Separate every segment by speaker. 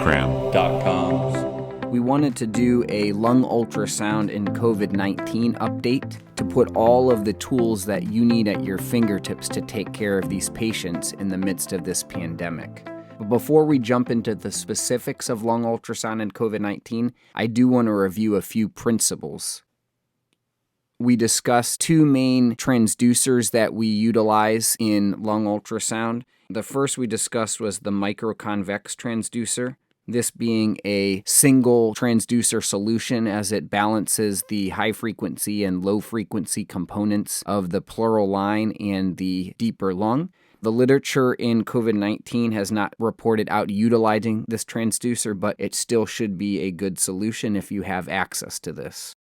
Speaker 1: lungprogram.com.
Speaker 2: We wanted to do a lung ultrasound and COVID-19 update to put all of the tools that you need at your fingertips to take care of these patients in the midst of this pandemic. But before we jump into the specifics of lung ultrasound and COVID-19, I do want to review a few principles. We discussed two main transducers that we utilize in lung ultrasound. The first we discussed was the microconvex transducer, this being a single transducer solution as it balances the high frequency and low frequency components of the pleural line and the deeper lung. The literature in COVID-19 has not reported out utilizing this transducer, but it still should be a good solution if you have access to this.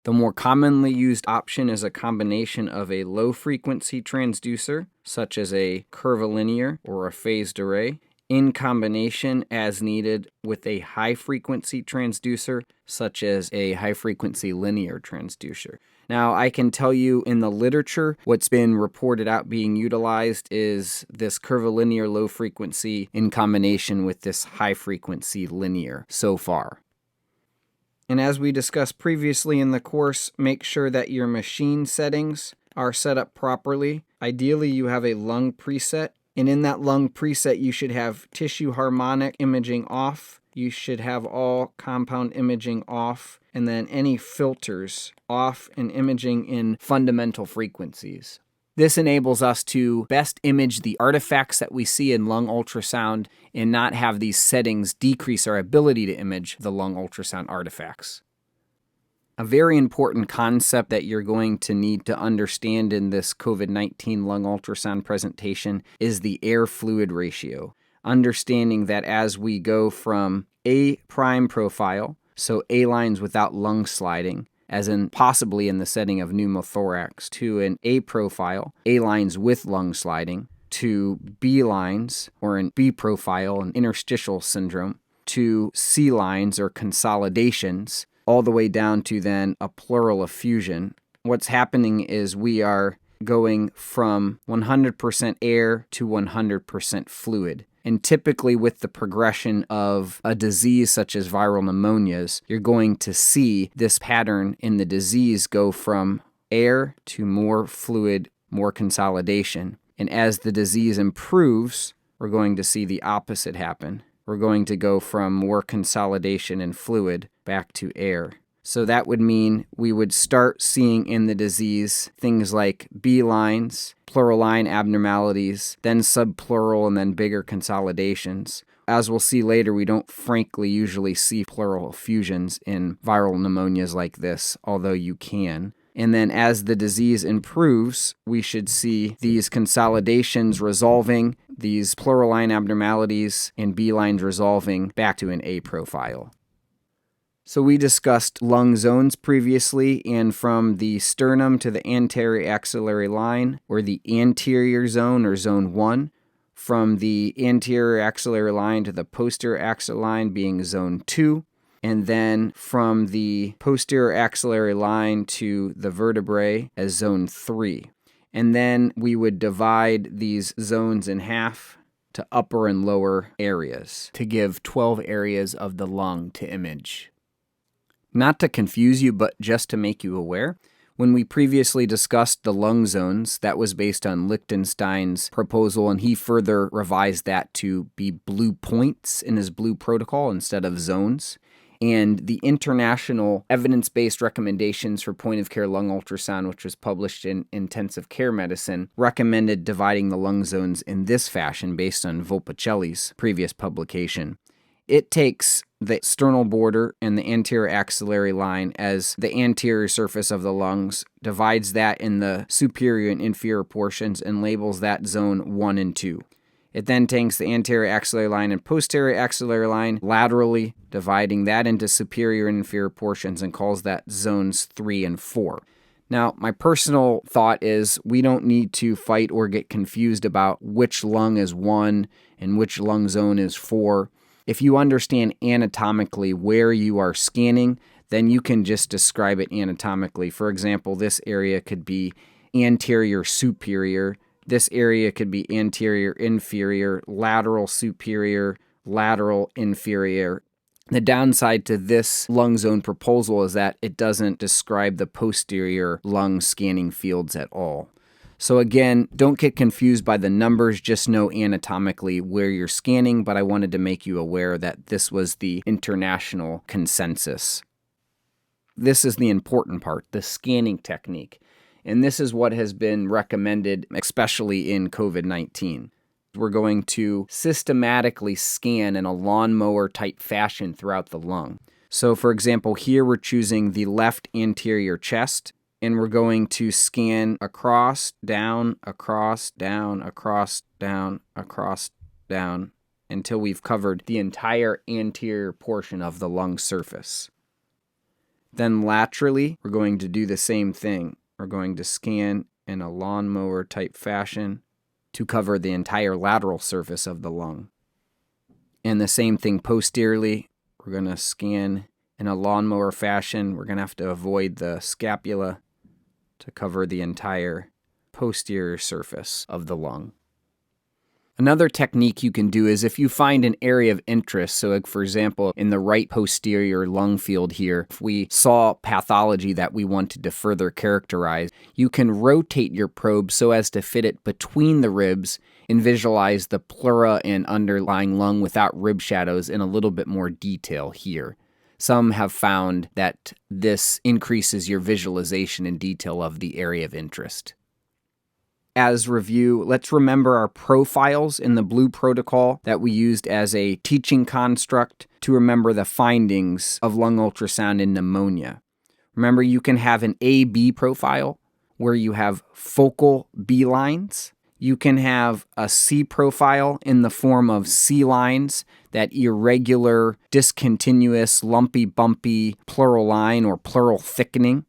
Speaker 2: The more commonly used option is a combination of a low-frequency transducer, such as a curvilinear or a phased array, in combination as needed with a high-frequency transducer, such as a high-frequency linear transducer. Now, I can tell you in the literature, what's been reported out being utilized is this curvilinear low-frequency in combination with this high-frequency linear so far. And as we discussed previously in the course, make sure that your machine settings are set up properly. Ideally, you have a lung preset, and in that lung preset, you should have tissue harmonic imaging off. You should have all compound imaging off, and then any filters off and imaging in fundamental frequencies. This enables us to best image the artifacts that we see in lung ultrasound and not have these settings decrease our ability to image the lung ultrasound artifacts. A very important concept that you're going to need to understand in this COVID-19 lung ultrasound presentation is the air-fluid ratio. Understanding that as we go from A prime profile, so A lines without lung sliding, as in possibly in the setting of pneumothorax, to an A profile, A lines with lung sliding, to B lines, or an B profile, an interstitial syndrome, to C lines or consolidations, all the way down to then a pleural effusion. What's happening is we are going from 100% air to 100% fluid. And typically with the progression of a disease such as viral pneumonias, you're going to see this pattern in the disease go from air to more fluid, more consolidation. And as the disease improves, we're going to see the opposite happen. We're going to go from more consolidation and fluid back to air. So that would mean we would start seeing in the disease things like B lines, pleural line abnormalities, then subpleural, and then bigger consolidations. As we'll see later, we don't frankly usually see pleural effusions in viral pneumonias like this, although you can. And then as the disease improves, we should see these consolidations resolving, these pleural line abnormalities and B lines resolving back to an A profile. So we discussed lung zones previously, and from the sternum to the anterior axillary line, or the anterior zone, or zone 1, from the anterior axillary line to the posterior axillary line being zone 2, and then from the posterior axillary line to the vertebrae as zone 3. And then we would divide these zones in half to upper and lower areas to give 12 areas of the lung to image. Not to confuse you, but just to make you aware, when we previously discussed the lung zones, that was based on Lichtenstein's proposal, and he further revised that to be blue points in his blue protocol instead of zones. And the international evidence-based recommendations for point-of-care lung ultrasound, which was published in Intensive Care Medicine, recommended dividing the lung zones in this fashion based on Volpicelli's previous publication. It takes the sternal border and the anterior axillary line as the anterior surface of the lungs, divides that in the superior and inferior portions, and labels that zone 1 and 2. It then takes the anterior axillary line and posterior axillary line laterally, dividing that into superior and inferior portions, and calls that zones 3 and 4. Now, my personal thought is we don't need to fight or get confused about which lung is 1 and which lung zone is 4. If you understand anatomically where you are scanning, then you can just describe it anatomically. For example, this area could be anterior superior, this area could be anterior inferior, lateral superior, lateral, inferior. The downside to this lung zone proposal is that it doesn't describe the posterior lung scanning fields at all. So again, don't get confused by the numbers, just know anatomically where you're scanning, but I wanted to make you aware that this was the international consensus. This is the important part, the scanning technique. And this is what has been recommended, especially in COVID-19. We're going to systematically scan in a lawnmower type fashion throughout the lung. So for example, here we're choosing the left anterior chest, and we're going to scan across, down, across, down, across, down, across, down, until we've covered the entire anterior portion of the lung surface. Then laterally, we're going to do the same thing. We're going to scan in a lawnmower type fashion to cover the entire lateral surface of the lung. And the same thing posteriorly, we're going to scan in a lawnmower fashion. We're going to have to avoid the scapula to cover the entire posterior surface of the lung. Another technique you can do is if you find an area of interest, so like for example, in the right posterior lung field here, if we saw pathology that we wanted to further characterize, you can rotate your probe so as to fit it between the ribs and visualize the pleura and underlying lung without rib shadows in a little bit more detail here. Some have found that this increases your visualization and detail of the area of interest. As review, let's remember our profiles in the Blue protocol that we used as a teaching construct to remember the findings of lung ultrasound in pneumonia. Remember, you can have an A-B profile where you have focal B lines. You can have a C profile in the form of C lines, that irregular, discontinuous, lumpy, bumpy pleural line or pleural thickening.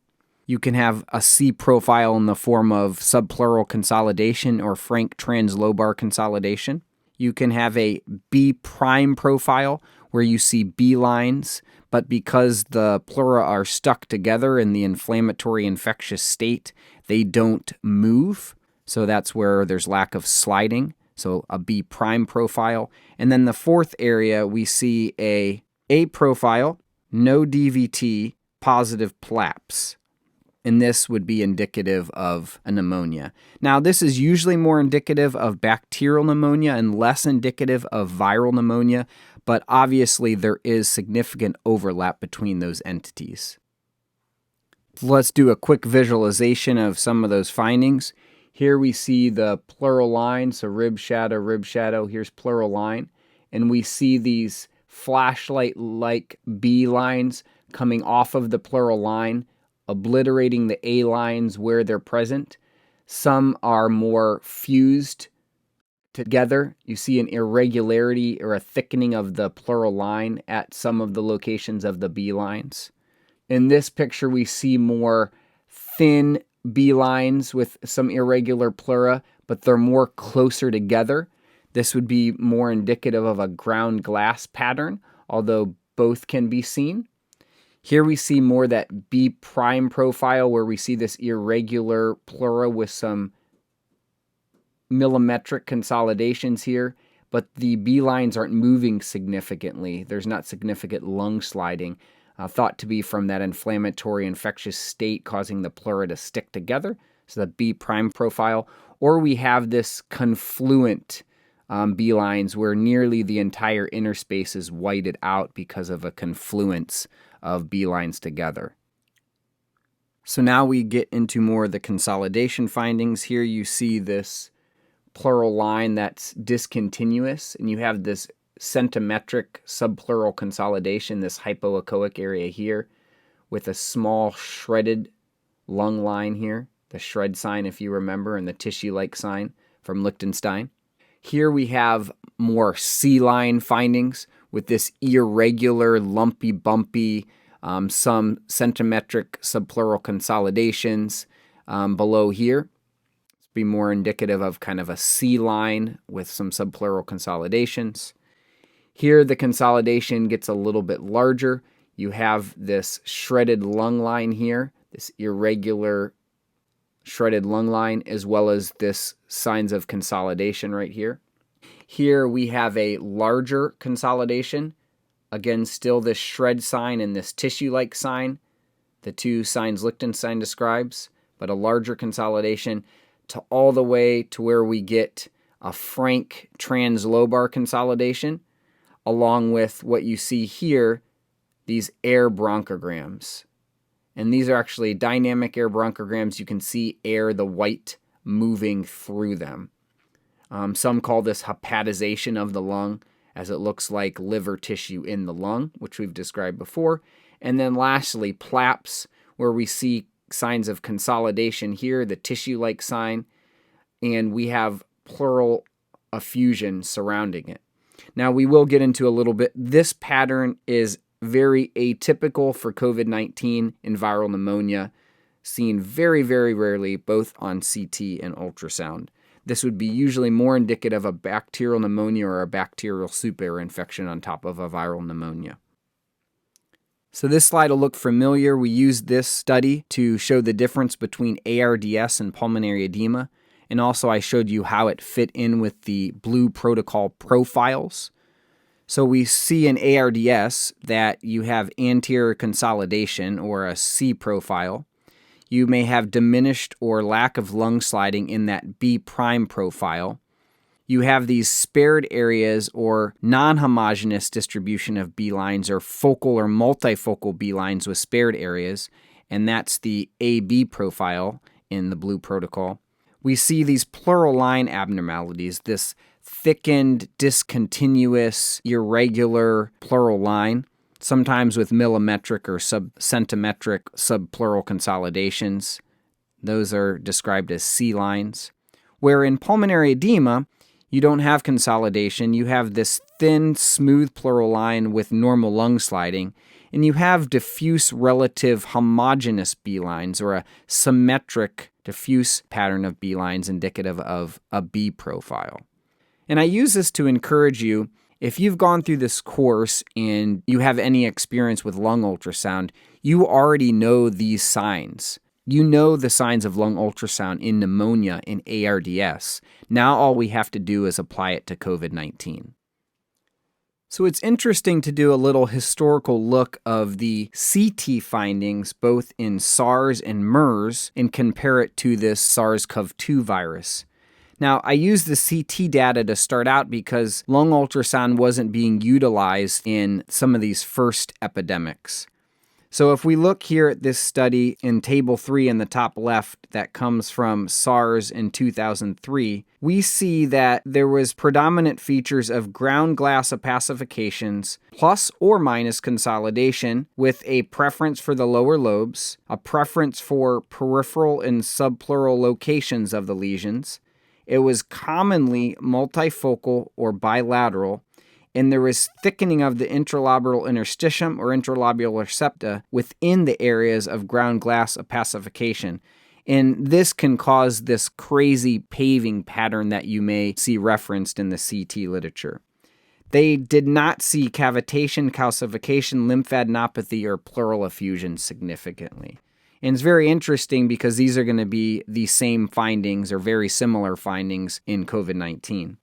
Speaker 2: You can have a C profile in the form of subpleural consolidation or frank translobar consolidation. You can have a B prime profile where you see B lines, but because the pleura are stuck together in the inflammatory infectious state, they don't move. So that's where there's lack of sliding. So a B prime profile. And then the fourth area, we see a profile, no DVT, positive PLAPS. And this would be indicative of a pneumonia. Now, this is usually more indicative of bacterial pneumonia and less indicative of viral pneumonia, but obviously there is significant overlap between those entities. Let's do a quick visualization of some of those findings. Here we see the pleural line, so rib shadow, here's pleural line, and we see these flashlight-like B lines coming off of the pleural line, obliterating the A lines where they're present. Some are more fused together. You see an irregularity or a thickening of the pleural line at some of the locations of the B lines. In this picture, we see more thin B lines with some irregular pleura, but they're more closer together. This would be more indicative of a ground glass pattern, although both can be seen. Here we see more that B prime profile where we see this irregular pleura with some millimetric consolidations here, but the B lines aren't moving significantly. There's not significant lung sliding, thought to be from that inflammatory infectious state causing the pleura to stick together, so the B prime profile. Or we have this confluent B lines where nearly the entire interspace is whited out because of a confluence of B lines together. So now we get into more of the consolidation findings. Here you see this pleural line that's discontinuous, and you have this centimetric subpleural consolidation, this hypoechoic area here, with a small shredded lung line here, the shred sign if you remember, and the tissue-like sign from Liechtenstein. Here we have more C-line findings with this irregular, lumpy, bumpy, some centimetric subpleural consolidations below here. It's be more indicative of kind of a C-line with some subpleural consolidations. Here the consolidation gets a little bit larger. You have this shredded lung line here, this irregular shredded lung line, as well as this signs of consolidation right here. Here we have a larger consolidation. Again, still this shred sign and this tissue-like sign, the two signs Lichtenstein describes, but a larger consolidation to all the way to where we get a frank translobar consolidation, along with what you see here, these air bronchograms. And these are actually dynamic air bronchograms. You can see air, the white, moving through them. Some call this hepatization of the lung, as it looks like liver tissue in the lung, which we've described before. And then lastly, PLAPS, where we see signs of consolidation here, the tissue-like sign, and we have pleural effusion surrounding it. Now, we will get into a little bit. This pattern is very atypical for COVID-19 and viral pneumonia, seen very, very rarely both on CT and ultrasound. This would be usually more indicative of bacterial pneumonia or a bacterial soup air infection on top of a viral pneumonia. So this slide will look familiar. We used this study to show the difference between ARDS and pulmonary edema. And also I showed you how it fit in with the blue protocol profiles. So we see in ARDS that you have anterior consolidation or a C profile. You may have diminished or lack of lung sliding in that B prime profile. You have these spared areas or non-homogeneous distribution of B lines or focal or multifocal B lines with spared areas, and that's the AB profile in the blue protocol. We see these pleural line abnormalities, this thickened, discontinuous, irregular pleural line, sometimes with millimetric or subcentimetric subpleural consolidations. Those are described as C lines. Where in pulmonary edema, you don't have consolidation. You have this thin, smooth pleural line with normal lung sliding, and you have diffuse relative homogeneous B lines or a symmetric diffuse pattern of B lines indicative of a B profile. And I use this to encourage you, if you've gone through this course and you have any experience with lung ultrasound, you already know these signs. You know the signs of lung ultrasound in pneumonia and ARDS. Now all we have to do is apply it to COVID-19. So it's interesting to do a little historical look of the CT findings both in SARS and MERS and compare it to this SARS-CoV-2 virus. Now, I use the CT data to start out because lung ultrasound wasn't being utilized in some of these first epidemics. So if we look here at this study in Table 3 in the top left that comes from SARS in 2003, we see that there was predominant features of ground glass opacifications plus or minus consolidation with a preference for the lower lobes, a preference for peripheral and subpleural locations of the lesions. It was commonly multifocal or bilateral, and there was thickening of the intralabial interstitium or intralabial septa within the areas of ground glass opacification. And this can cause this crazy paving pattern that you may see referenced in the CT literature. They did not see cavitation, calcification, lymphadenopathy, or pleural effusion significantly. And it's very interesting because these are going to be the same findings or very similar findings in COVID-19.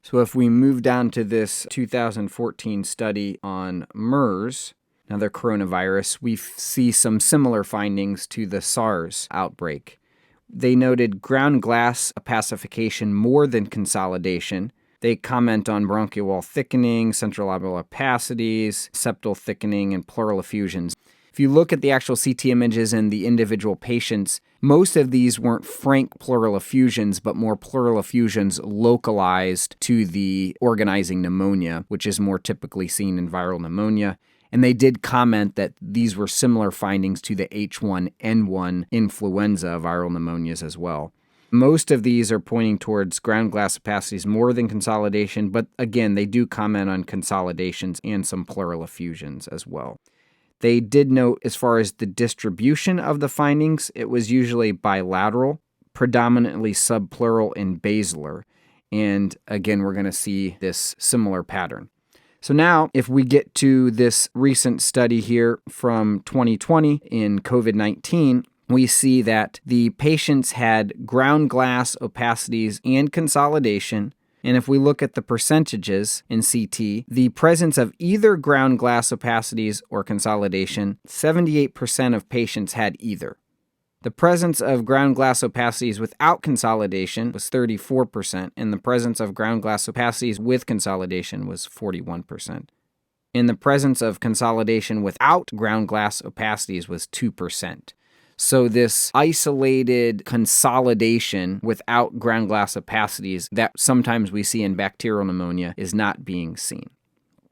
Speaker 2: So if we move down to this 2014 study on MERS, another coronavirus, we see some similar findings to the SARS outbreak. They noted ground glass opacification more than consolidation. They comment on bronchial wall thickening, central lobular opacities, septal thickening, and pleural effusions. If you look at the actual CT images in the individual patients, most of these weren't frank pleural effusions, but more pleural effusions localized to the organizing pneumonia, which is more typically seen in viral pneumonia. And they did comment that these were similar findings to the H1N1 influenza viral pneumonias as well. Most of these are pointing towards ground glass opacities more than consolidation, but again, they do comment on consolidations and some pleural effusions as well. They did note, as far as the distribution of the findings, it was usually bilateral, predominantly subpleural and basilar. And again, we're going to see this similar pattern. So now, if we get to this recent study here from 2020 in COVID-19, we see that the patients had ground glass opacities and consolidation, And if we look at the percentages in CT, the presence of either ground glass opacities or consolidation, 78% of patients had either. The presence of ground glass opacities without consolidation was 34%, and the presence of ground glass opacities with consolidation was 41%. And the presence of consolidation without ground glass opacities was 2%. So this isolated consolidation without ground glass opacities that sometimes we see in bacterial pneumonia is not being seen.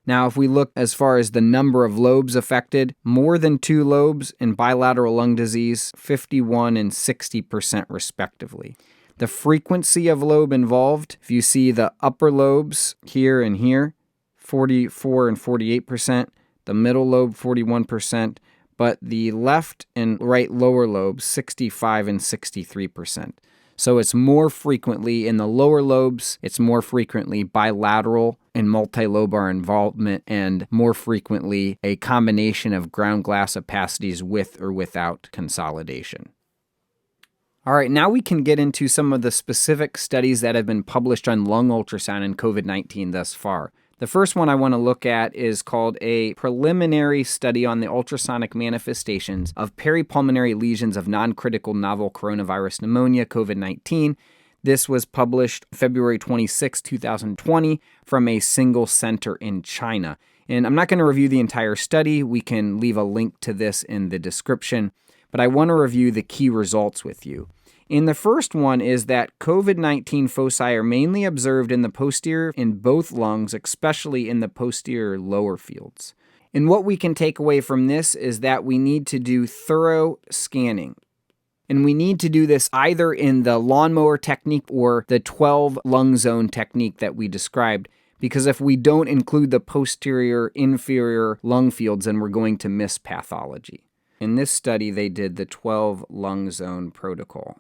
Speaker 2: Now, if we look as far as the number of lobes affected, more than 2 lobes in bilateral lung disease, 51 and 60% respectively. The frequency of lobe involved, if you see the upper lobes here and here, 44 and 48%, the middle lobe 41%, but the left and right lower lobes 65 and 63%. So it's more frequently in the lower lobes, it's more frequently bilateral and multilobar involvement, and more frequently a combination of ground glass opacities with or without consolidation. All right, now we can get into some of the specific studies that have been published on lung ultrasound and COVID-19 thus far. The first one I want to look at is called a preliminary study on the ultrasonic manifestations of peripulmonary lesions of non-critical novel coronavirus pneumonia, COVID-19. This was published February 26, 2020 from a single center in China. And I'm not going to review the entire study. We can leave a link to this in the description, but I want to review the key results with you. And the first one is that COVID-19 foci are mainly observed in the posterior in both lungs, especially in the posterior lower fields. And what we can take away from this is that we need to do thorough scanning. And we need to do this either in the lawnmower technique or the 12 lung zone technique that we described, because if we don't include the posterior inferior lung fields, then we're going to miss pathology. In this study, they did the 12 lung zone protocol.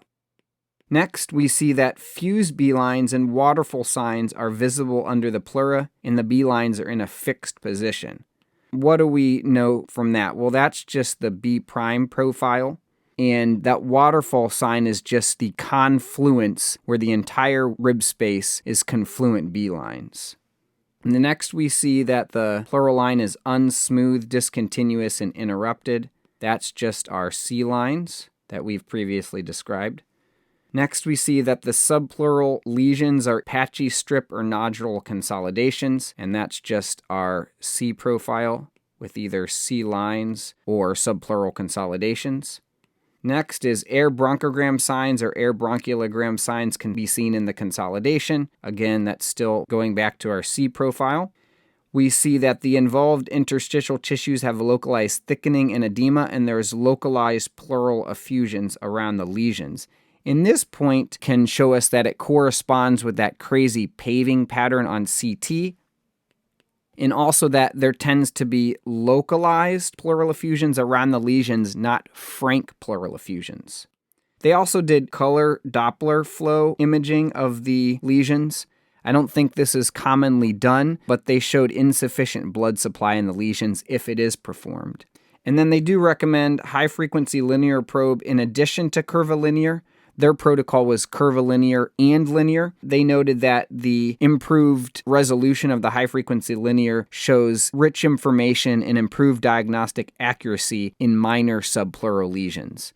Speaker 2: Next, we see that fused B-lines and waterfall signs are visible under the pleura, and the B-lines are in a fixed position. What do we know from that? Well, that's just the B' profile, and that waterfall sign is just the confluence where the entire rib space is confluent B-lines. And the next, we see that the pleural line is unsmooth, discontinuous, and interrupted. That's just our C-lines that we've previously described. Next, we see that the subpleural lesions are patchy strip or nodular consolidations, and that's just our C profile with either C lines or subpleural consolidations. Next is air bronchogram signs or air bronchiogram signs can be seen in the consolidation. Again, that's still going back to our C profile. We see that the involved interstitial tissues have localized thickening and edema, and there's localized pleural effusions around the lesions. And this point can show us that it corresponds with that crazy paving pattern on CT, and also that there tends to be localized pleural effusions around the lesions, not frank pleural effusions. They also did color Doppler flow imaging of the lesions. I don't think this is commonly done, but they showed insufficient blood supply in the lesions if it is performed. And then they do recommend high-frequency linear probe in addition to curvilinear. Their protocol was curvilinear and linear. They noted that the improved resolution of the high-frequency linear shows rich information and improved diagnostic accuracy in minor subpleural lesions.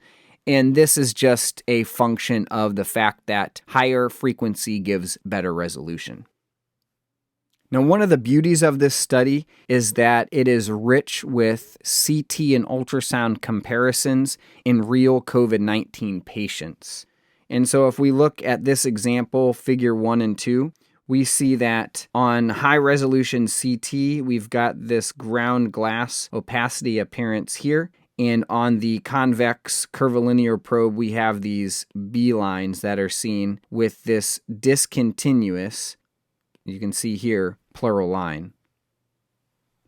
Speaker 2: And this is just a function of the fact that higher frequency gives better resolution. Now, one of the beauties of this study is that it is rich with CT and ultrasound comparisons in real COVID-19 patients. And so if we look at this example, figure 1 and 2, we see that on high-resolution CT, we've got this ground glass opacity appearance here. And on the convex curvilinear probe, we have these B lines that are seen with this discontinuous, you can see here, pleural line.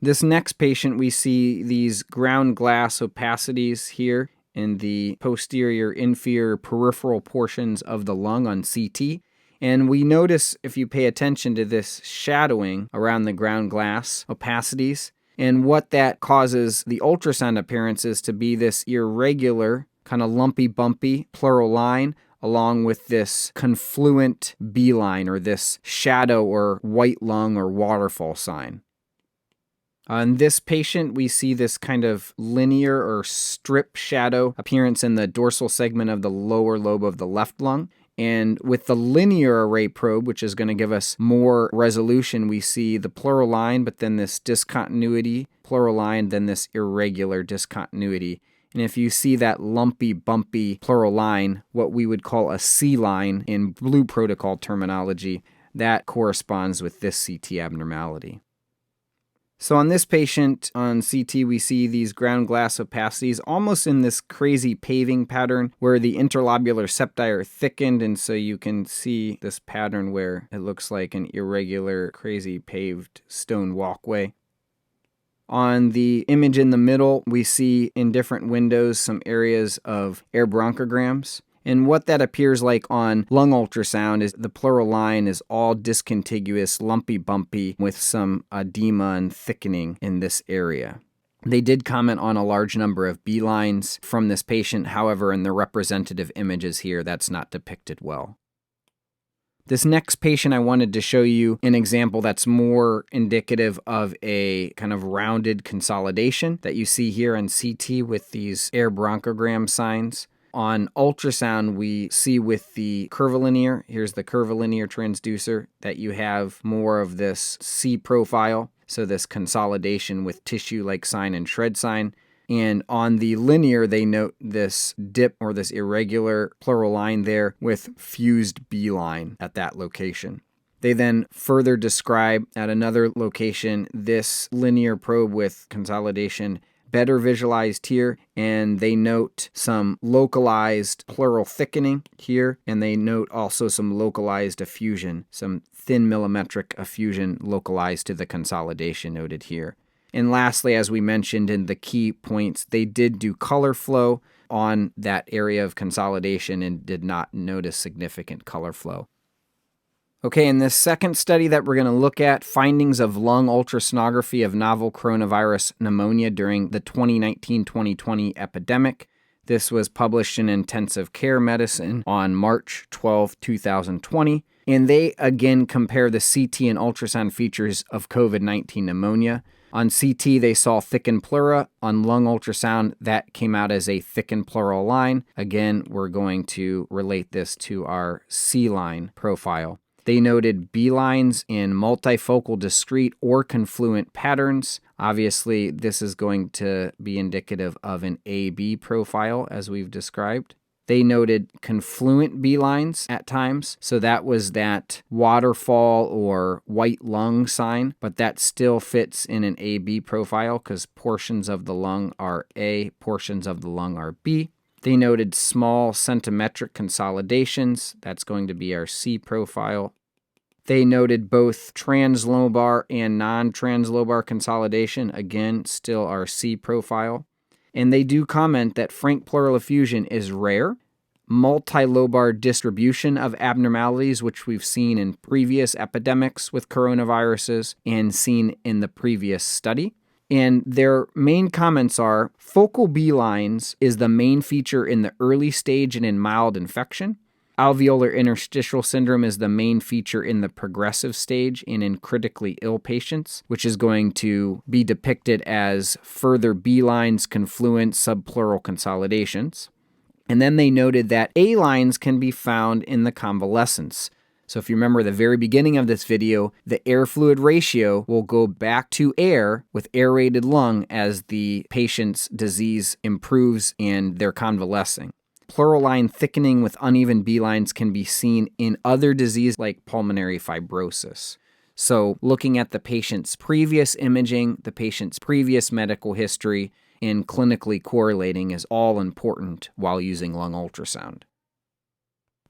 Speaker 2: This next patient, we see these ground glass opacities here in the posterior inferior peripheral portions of the lung on CT. And we notice, if you pay attention to this shadowing around the ground glass opacities, and what that causes the ultrasound appearances to be this irregular, kind of lumpy, bumpy pleural line along with this confluent B-line or this shadow or white lung or waterfall sign. On this patient, we see this kind of linear or strip shadow appearance in the dorsal segment of the lower lobe of the left lung. And with the linear array probe, which is going to give us more resolution, we see the pleural line, but then this discontinuity, pleural line, then this irregular discontinuity. And if you see that lumpy, bumpy pleural line, what we would call a C line in blue protocol terminology, that corresponds with this CT abnormality. So on this patient, on CT, we see these ground glass opacities almost in this crazy paving pattern where the interlobular septi are thickened, and so you can see this pattern where it looks like an irregular, crazy paved stone walkway. On the image in the middle, we see in different windows some areas of air bronchograms. And what that appears like on lung ultrasound is the pleural line is all discontiguous, lumpy, bumpy, with some edema and thickening in this area. They did comment on a large number of B lines from this patient. However, in the representative images here, that's not depicted well. This next patient, I wanted to show you an example that's more indicative of a kind of rounded consolidation that you see here on CT with these air bronchogram signs. On ultrasound, we see with the curvilinear, here's the curvilinear transducer, that you have more of this C profile, so this consolidation with tissue-like sign and shred sign. And on the linear, they note this dip or this irregular pleural line there with fused B line at that location. They then further describe at another location this linear probe with consolidation better visualized here, and they note some localized pleural thickening here, and they note also some localized effusion, some thin millimetric effusion localized to the consolidation noted here. And lastly, as we mentioned in the key points, they did do color flow on that area of consolidation and did not notice significant color flow. Okay, in this second study that we're going to look at, findings of lung ultrasonography of novel coronavirus pneumonia during the 2019-2020 epidemic. This was published in Intensive Care Medicine on March 12, 2020. And they again compare the CT and ultrasound features of COVID-19 pneumonia. On CT, they saw thickened pleura. On lung ultrasound, that came out as a thickened pleural line. Again, we're going to relate this to our C line profile. They noted B lines in multifocal discrete or confluent patterns. Obviously, this is going to be indicative of an AB profile, as we've described. They noted confluent B lines at times, so that was that waterfall or white lung sign, but that still fits in an AB profile because portions of the lung are A, portions of the lung are B. They noted small centimetric consolidations. That's going to be our C profile. They noted both translobar and non-translobar consolidation. Again, still our C profile. And they do comment that frank pleural effusion is rare. Multilobar distribution of abnormalities, which we've seen in previous epidemics with coronaviruses and seen in the previous study. And their main comments are, focal B lines is the main feature in the early stage and in mild infection. Alveolar interstitial syndrome is the main feature in the progressive stage and in critically ill patients, which is going to be depicted as further B lines, confluent, subpleural consolidations. And then they noted that A lines can be found in the convalescence. So if you remember the very beginning of this video, the air-fluid ratio will go back to air with aerated lung as the patient's disease improves and they're convalescing. Pleural line thickening with uneven B lines can be seen in other disease like pulmonary fibrosis. So looking at the patient's previous imaging, the patient's previous medical history, and clinically correlating is all important while using lung ultrasound.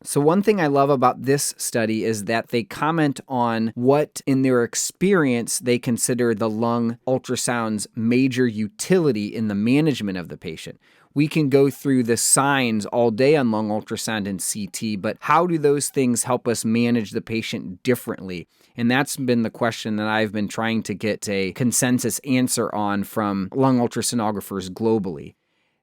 Speaker 2: So one thing I love about this study is that they comment on what, in their experience, they consider the lung ultrasound's major utility in the management of the patient. We can go through the signs all day on lung ultrasound and CT, but how do those things help us manage the patient differently? And that's been the question that I've been trying to get a consensus answer on from lung ultrasonographers globally.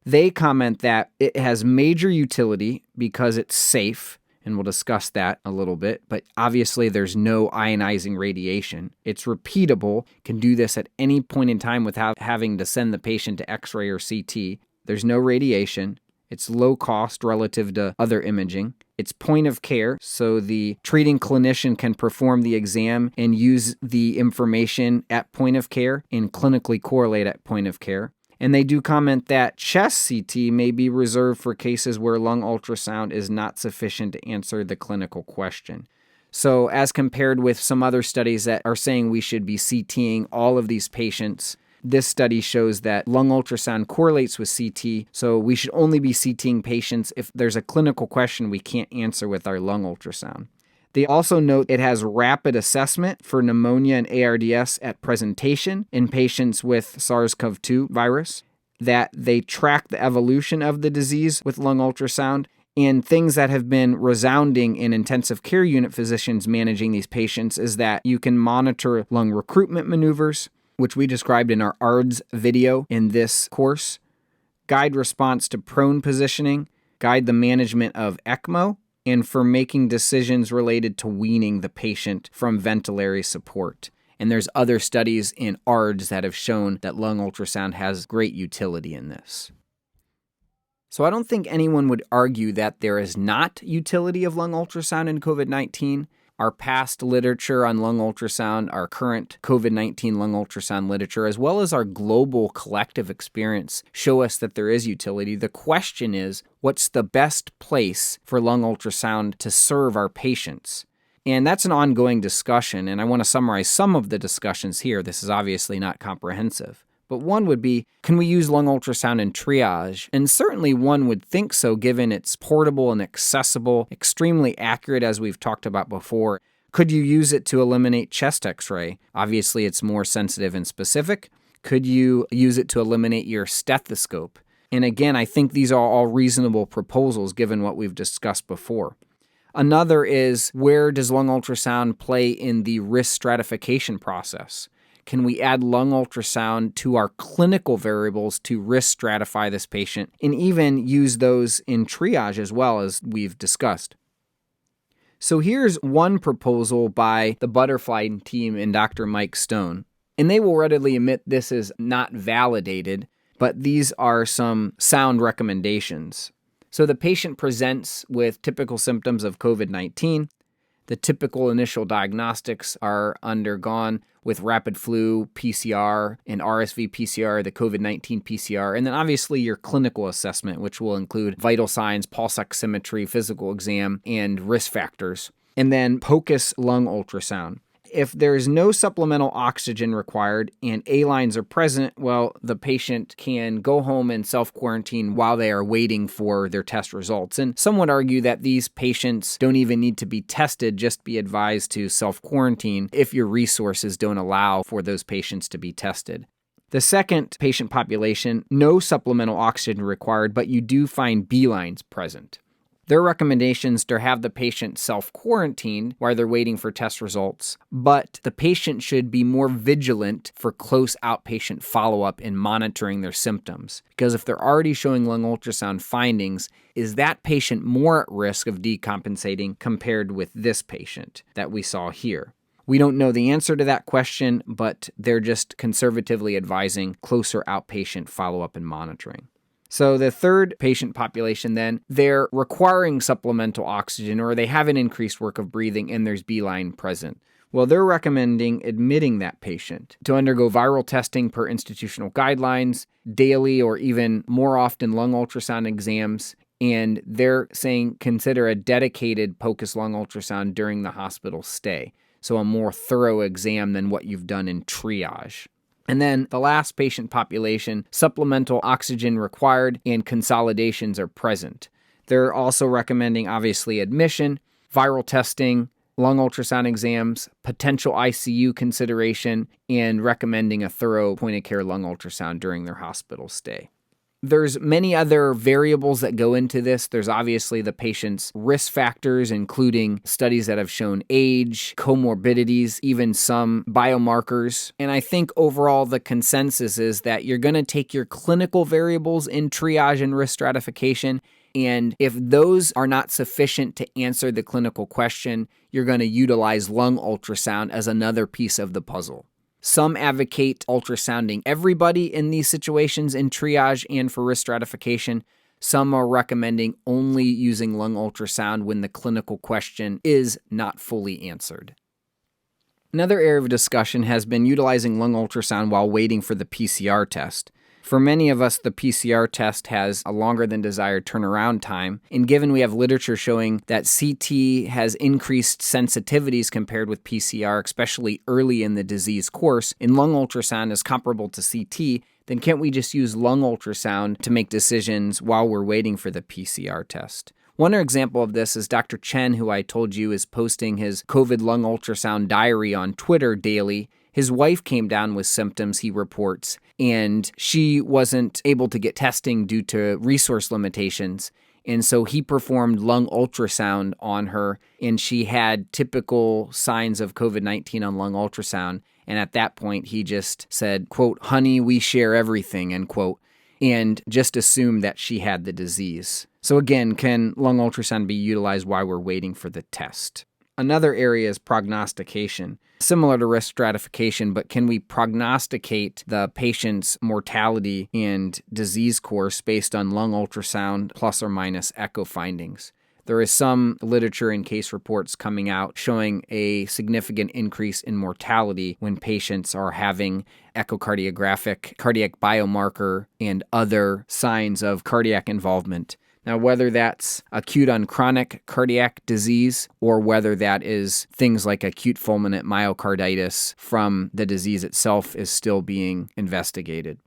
Speaker 2: They comment that it has major utility because it's safe, and we'll discuss that a little bit, but obviously there's no ionizing radiation. It's repeatable, can do this at any point in time without having to send the patient to X-ray or CT. There's no radiation. It's low cost relative to other imaging. It's point of care, so the treating clinician can perform the exam and use the information at point of care and clinically correlate at point of care. And they do comment that chest CT may be reserved for cases where lung ultrasound is not sufficient to answer the clinical question. So as compared with some other studies that are saying we should be CTing all of these patients, this study shows that lung ultrasound correlates with CT, so we should only be CTing patients if there's a clinical question we can't answer with our lung ultrasound. They also note it has rapid assessment for pneumonia and ARDS at presentation in patients with SARS-CoV-2 virus, that they track the evolution of the disease with lung ultrasound, and things that have been resounding in intensive care unit physicians managing these patients is that you can monitor lung recruitment maneuvers, which we described in our ARDS video in this course, guide response to prone positioning, guide the management of ECMO, and for making decisions related to weaning the patient from ventilatory support. And there's other studies in ARDS that have shown that lung ultrasound has great utility in this. So I don't think anyone would argue that there is not utility of lung ultrasound in COVID-19. Our past literature on lung ultrasound, our current COVID-19 lung ultrasound literature, as well as our global collective experience show us that there is utility. The question is, what's the best place for lung ultrasound to serve our patients? And that's an ongoing discussion, and I want to summarize some of the discussions here. This is obviously not comprehensive. But one would be, can we use lung ultrasound in triage? And certainly one would think so, given it's portable and accessible, extremely accurate, as we've talked about before. Could you use it to eliminate chest x-ray? Obviously, it's more sensitive and specific. Could you use it to eliminate your stethoscope? And again, I think these are all reasonable proposals, given what we've discussed before. Another is, where does lung ultrasound play in the risk stratification process? Can we add lung ultrasound to our clinical variables to risk stratify this patient and even use those in triage as well, as we've discussed? So here's one proposal by the Butterfly team and Dr. Mike Stone. And they will readily admit this is not validated, but these are some sound recommendations. So the patient presents with typical symptoms of COVID-19. The typical initial diagnostics are undergone with rapid flu PCR and RSV PCR, the COVID-19 PCR, and then obviously your clinical assessment, which will include vital signs, pulse oximetry, physical exam, and risk factors. And then POCUS lung ultrasound. If there's no supplemental oxygen required and A lines are present, well, the patient can go home and self-quarantine while they are waiting for their test results. And some would argue that these patients don't even need to be tested, just be advised to self-quarantine if your resources don't allow for those patients to be tested. The second patient population, no supplemental oxygen required, but you do find B lines present. Their recommendations to have the patient self-quarantined while they're waiting for test results, but the patient should be more vigilant for close outpatient follow-up in monitoring their symptoms. Because if they're already showing lung ultrasound findings, is that patient more at risk of decompensating compared with this patient that we saw here? We don't know the answer to that question, but they're just conservatively advising closer outpatient follow-up and monitoring. So the third patient population then, they're requiring supplemental oxygen or they have an increased work of breathing and there's B-line present. Well, they're recommending admitting that patient to undergo viral testing per institutional guidelines, daily or even more often lung ultrasound exams, and they're saying consider a dedicated POCUS lung ultrasound during the hospital stay. So a more thorough exam than what you've done in triage. And then the last patient population, supplemental oxygen required and consolidations are present. They're also recommending, obviously, admission, viral testing, lung ultrasound exams, potential ICU consideration, and recommending a thorough point-of-care lung ultrasound during their hospital stay. There's many other variables that go into this. There's obviously the patient's risk factors, including studies that have shown age, comorbidities, even some biomarkers. And I think overall the consensus is that you're going to take your clinical variables in triage and risk stratification, and if those are not sufficient to answer the clinical question, you're going to utilize lung ultrasound as another piece of the puzzle. Some advocate ultrasounding everybody in these situations in triage and for risk stratification. Some are recommending only using lung ultrasound when the clinical question is not fully answered. Another area of discussion has been utilizing lung ultrasound while waiting for the PCR test. For many of us, the PCR test has a longer than desired turnaround time, and given we have literature showing that CT has increased sensitivities compared with PCR, especially early in the disease course, and lung ultrasound is comparable to CT, then can't we just use lung ultrasound to make decisions while we're waiting for the PCR test? One example of this is Dr. Chen, who I told you is posting his COVID lung ultrasound diary on Twitter daily. His wife came down with symptoms, he reports, and she wasn't able to get testing due to resource limitations. And so he performed lung ultrasound on her, and she had typical signs of COVID-19 on lung ultrasound. And at that point, he just said, quote, "Honey, we share everything," end quote, and just assumed that she had the disease. So again, can lung ultrasound be utilized while we're waiting for the test? Another area is prognostication. Similar to risk stratification, but can we prognosticate the patient's mortality and disease course based on lung ultrasound plus or minus echo findings? There is some literature and case reports coming out showing a significant increase in mortality when patients are having echocardiographic, cardiac biomarker, and other signs of cardiac involvement. Now, whether that's acute on chronic cardiac disease or whether that is things like acute fulminant myocarditis from the disease itself is still being investigated.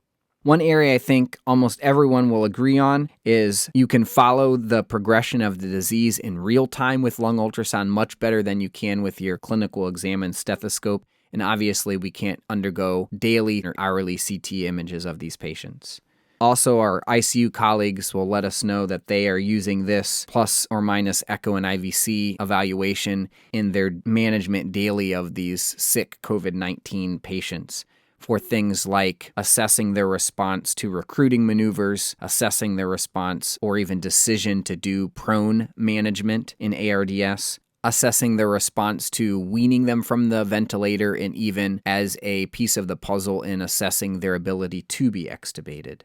Speaker 2: One area I think almost everyone will agree on is you can follow the progression of the disease in real time with lung ultrasound much better than you can with your clinical exam and stethoscope. And obviously, we can't undergo daily or hourly CT images of these patients. Also, our ICU colleagues will let us know that they are using this plus or minus echo and IVC evaluation in their management daily of these sick COVID-19 patients for things like assessing their response to recruiting maneuvers, assessing their response or even decision to do prone management in ARDS, assessing their response to weaning them from the ventilator, and even as a piece of the puzzle in assessing their ability to be extubated.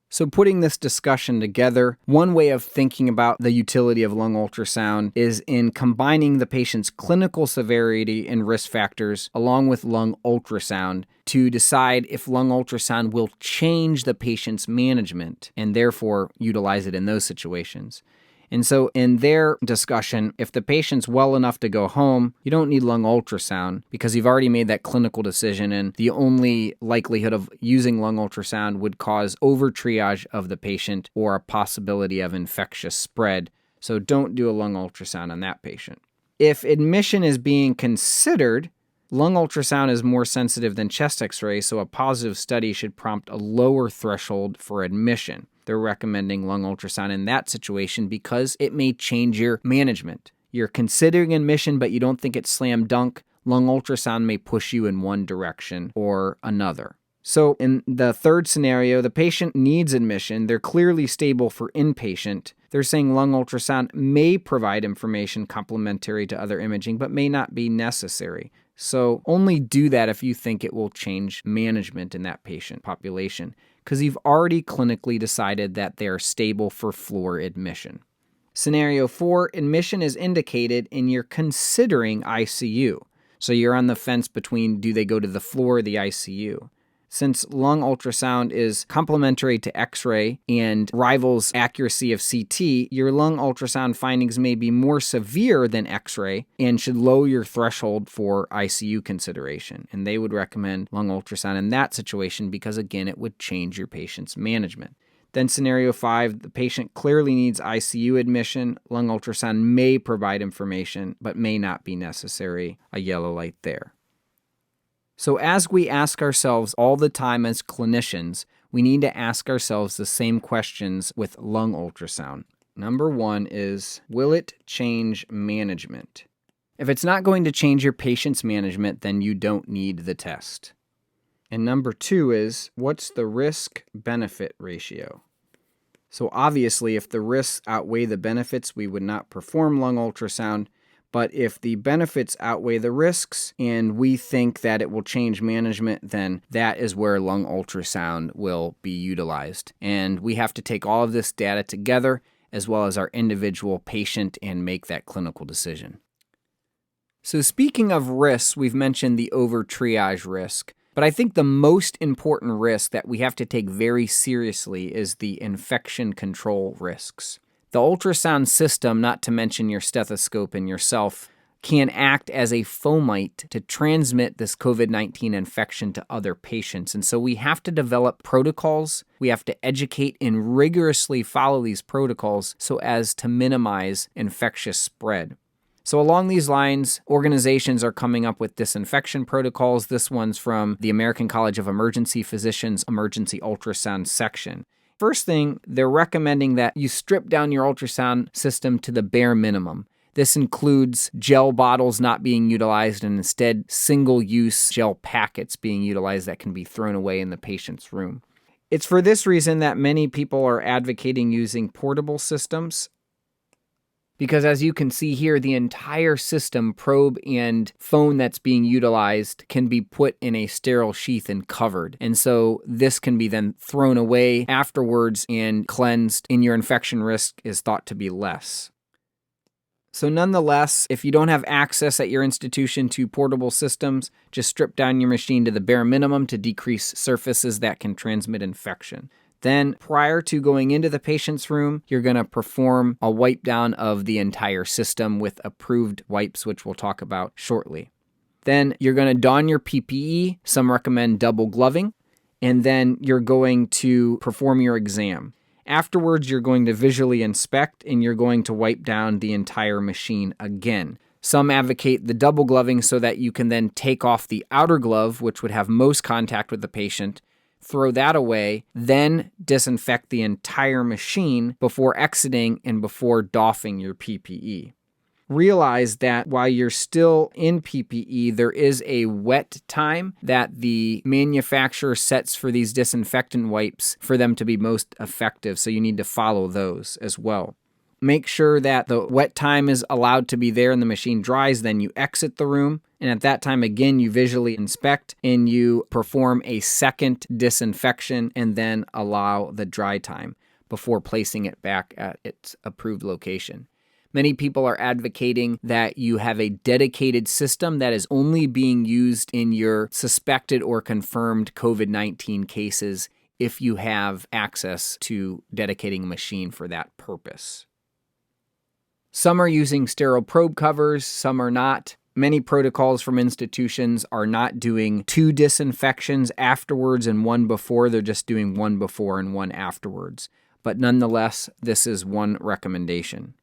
Speaker 2: So putting this discussion together, one way of thinking about the utility of lung ultrasound is in combining the patient's clinical severity and risk factors along with lung ultrasound to decide if lung ultrasound will change the patient's management and therefore utilize it in those situations. And so in their discussion, if the patient's well enough to go home, you don't need lung ultrasound because you've already made that clinical decision, and the only likelihood of using lung ultrasound would cause over-triage of the patient or a possibility of infectious spread. So don't do a lung ultrasound on that patient. If admission is being considered, lung ultrasound is more sensitive than chest x-ray, so a positive study should prompt a lower threshold for admission. They're recommending lung ultrasound in that situation because it may change your management. You're considering admission, but you don't think it's slam dunk. Lung ultrasound may push you in one direction or another. So in the third scenario, the patient needs admission. They're clearly stable for inpatient. They're saying lung ultrasound may provide information complementary to other imaging, but may not be necessary. So only do that if you think it will change management in that patient population, because you've already clinically decided that they're stable for floor admission. Scenario 4, admission is indicated and you're considering ICU. So you're on the fence between do they go to the floor or the ICU. Since lung ultrasound is complementary to X-ray and rivals accuracy of CT, your lung ultrasound findings may be more severe than X-ray and should lower your threshold for ICU consideration. And they would recommend lung ultrasound in that situation because, again, it would change your patient's management. Then scenario 5, the patient clearly needs ICU admission. Lung ultrasound may provide information, but may not be necessary. A yellow light there. So as we ask ourselves all the time as clinicians, we need to ask ourselves the same questions with lung ultrasound. Number one is, will it change management? If it's not going to change your patient's management, then you don't need the test. And number two is, what's the risk-benefit ratio? So obviously, if the risks outweigh the benefits, we would not perform lung ultrasound. But if the benefits outweigh the risks and we think that it will change management, then that is where lung ultrasound will be utilized. And we have to take all of this data together as well as our individual patient and make that clinical decision. So speaking of risks, we've mentioned the over-triage risk. But I think the most important risk that we have to take very seriously is the infection control risks. The ultrasound system, not to mention your stethoscope and yourself, can act as a fomite to transmit this COVID-19 infection to other patients. And so we have to develop protocols. We have to educate and rigorously follow these protocols so as to minimize infectious spread. So along these lines, organizations are coming up with disinfection protocols. This one's from the American College of Emergency Physicians Emergency Ultrasound section. First thing, they're recommending that you strip down your ultrasound system to the bare minimum. This includes gel bottles not being utilized and instead single-use gel packets being utilized that can be thrown away in the patient's room. It's for this reason that many people are advocating using portable systems. Because as you can see here, the entire system, probe and phone that's being utilized can be put in a sterile sheath and covered. And so this can be then thrown away afterwards and cleansed, and your infection risk is thought to be less. So nonetheless, if you don't have access at your institution to portable systems, just strip down your machine to the bare minimum to decrease surfaces that can transmit infection. Then, prior to going into the patient's room, you're going to perform a wipe down of the entire system with approved wipes, which we'll talk about shortly. Then you're going to don your PPE. Some recommend double gloving. And then you're going to perform your exam. Afterwards, you're going to visually inspect and you're going to wipe down the entire machine again. Some advocate the double gloving so that you can then take off the outer glove, which would have most contact with the patient, throw that away, then disinfect the entire machine before exiting and before doffing your PPE. Realize that while you're still in PPE, there is a wet time that the manufacturer sets for these disinfectant wipes for them to be most effective, so you need to follow those as well. Make sure that the wet time is allowed to be there and the machine dries, then you exit the room. And at that time, again, you visually inspect and you perform a second disinfection and then allow the dry time before placing it back at its approved location. Many people are advocating that you have a dedicated system that is only being used in your suspected or confirmed COVID-19 cases if you have access to dedicating a machine for that purpose. Some are using sterile probe covers, some are not. Many protocols from institutions are not doing 2 disinfections afterwards and 1 before. They're just doing 1 before and 1 afterwards. But nonetheless, this is one recommendation.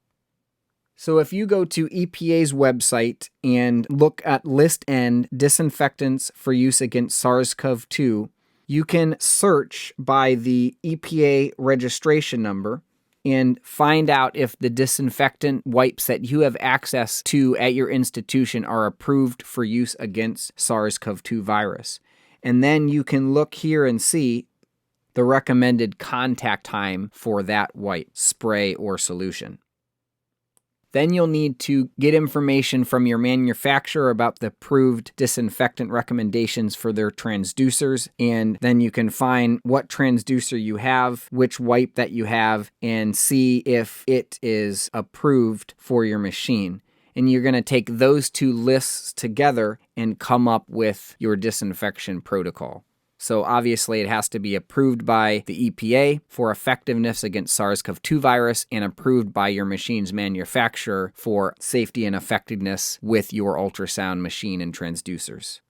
Speaker 2: So if you go to EPA's website and look at list and disinfectants for use against SARS-CoV-2, you can search by the EPA registration number and find out if the disinfectant wipes that you have access to at your institution are approved for use against SARS-CoV-2 virus. And then you can look here and see the recommended contact time for that wipe, spray, or solution. Then you'll need to get information from your manufacturer about the approved disinfectant recommendations for their transducers, and then you can find what transducer you have, which wipe that you have, and see if it is approved for your machine. And you're going to take those 2 lists together and come up with your disinfection protocol. So obviously it has to be approved by the EPA for effectiveness against SARS-CoV-2 virus and approved by your machine's manufacturer for safety and effectiveness with your ultrasound machine and transducers.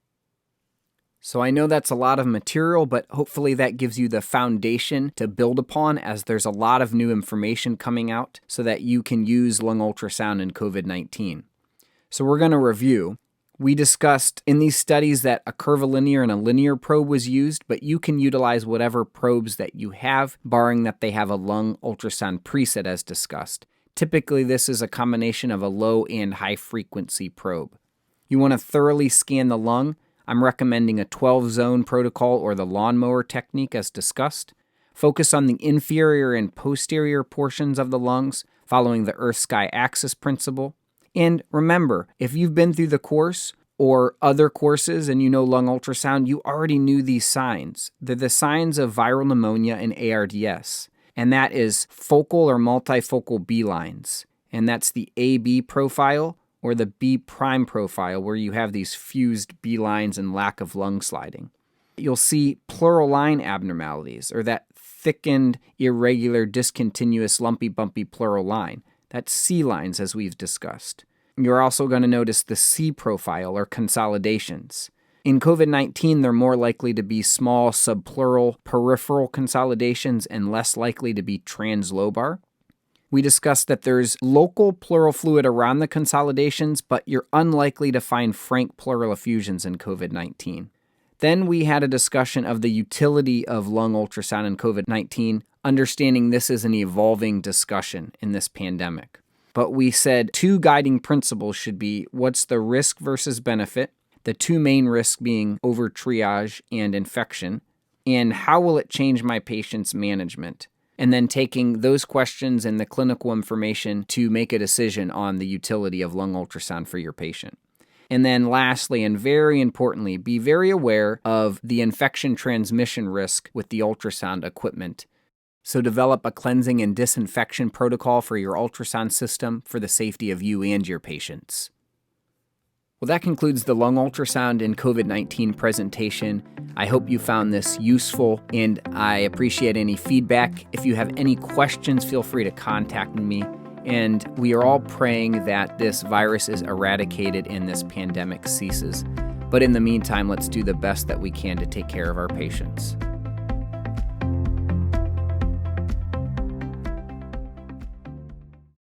Speaker 2: So I know that's a lot of material, but hopefully that gives you the foundation to build upon as there's a lot of new information coming out so that you can use lung ultrasound in COVID-19. So we're going to review. We discussed in these studies that a curvilinear and a linear probe was used, but you can utilize whatever probes that you have, barring that they have a lung ultrasound preset as discussed. Typically, this is a combination of a low and high frequency probe. You want to thoroughly scan the lung. I'm recommending a 12-zone protocol or the lawnmower technique as discussed. Focus on the inferior and posterior portions of the lungs, following the Earth-Sky axis principle. And remember, if you've been through the course or other courses and you know lung ultrasound, you already knew these signs. They're the signs of viral pneumonia and ARDS, and that is focal or multifocal B lines. And that's the AB profile or the B prime profile, where you have these fused B lines and lack of lung sliding. You'll see pleural line abnormalities, or that thickened, irregular, discontinuous, lumpy, bumpy pleural line. That's C lines, as we've discussed. You're also going to notice the C profile, or consolidations. In COVID-19, they're more likely to be small subpleural peripheral consolidations and less likely to be translobar. We discussed that there's local pleural fluid around the consolidations, but you're unlikely to find frank pleural effusions in COVID-19. Then we had a discussion of the utility of lung ultrasound in COVID-19, understanding this is an evolving discussion in this pandemic. But we said 2 guiding principles should be what's the risk versus benefit, the 2 main risks being over triage and infection, and how will it change my patient's management? And then taking those questions and the clinical information to make a decision on the utility of lung ultrasound for your patient. And then lastly, and very importantly, be very aware of the infection transmission risk with the ultrasound equipment. So develop a cleansing and disinfection protocol for your ultrasound system for the safety of you and your patients. Well, that concludes the lung ultrasound in COVID-19 presentation. I hope you found this useful, and I appreciate any feedback. If you have any questions, feel free to contact me. And we are all praying that this virus is eradicated and this pandemic ceases. But in the meantime, let's do the best that we can to take care of our patients.